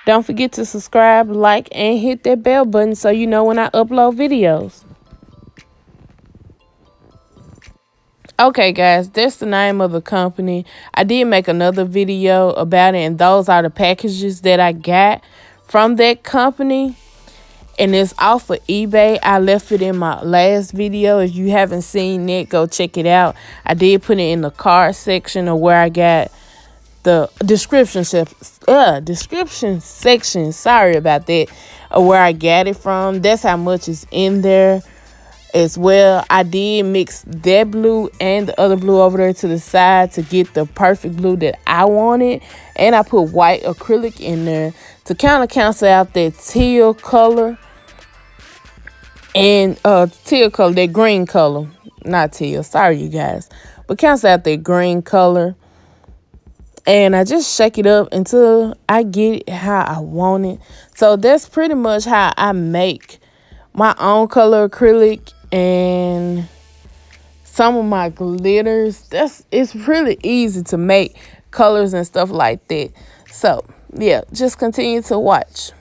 Don't forget to subscribe, like, and hit that bell button so you know when I upload videos. Okay, guys, that's the name of the company. I did make another video about it, and those are the packages that I got from that company. And it's off of eBay. I left it in my last video. If you haven't seen it, go check it out. I did put it in the card section of where I got the description section. Sorry about that. Of where I got it from. That's how much is in there as well. I did mix that blue and the other blue over there to the side to get the perfect blue that I wanted. And I put white acrylic in there to kind of cancel out that teal color. And teal color, that green color. Not teal, sorry you guys. But cancel out that green color. And I just shake it up until I get it how I want it. So that's pretty much how I make my own color acrylic and some of my glitters. It's really easy to make colors and stuff like that. So yeah, just continue to watch.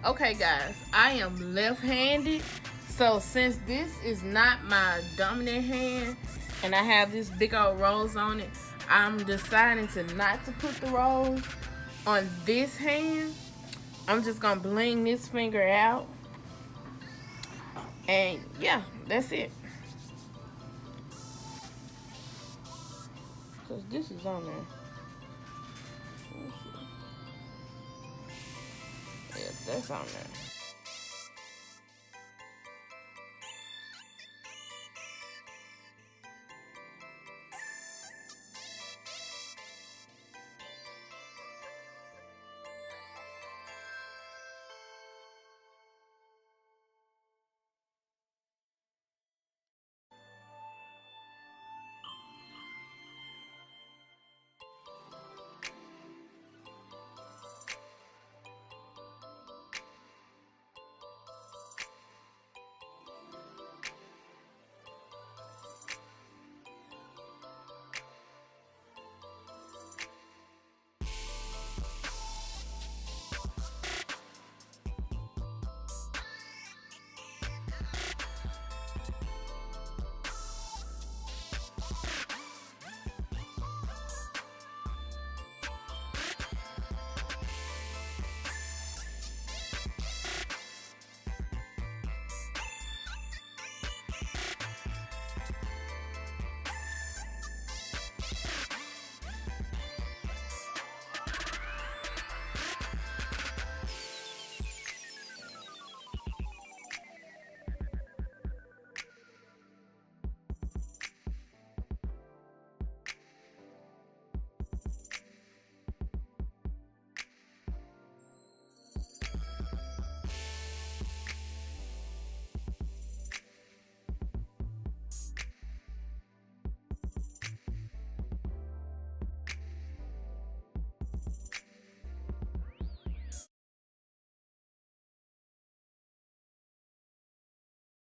Okay, guys, I am left-handed. So since this is not my dominant hand and I have this big old rose on it, I'm deciding to not to put the rose on this hand. I'm just gonna bling this finger out. And yeah, that's it. Cause this is on there. Yeah, that's on there.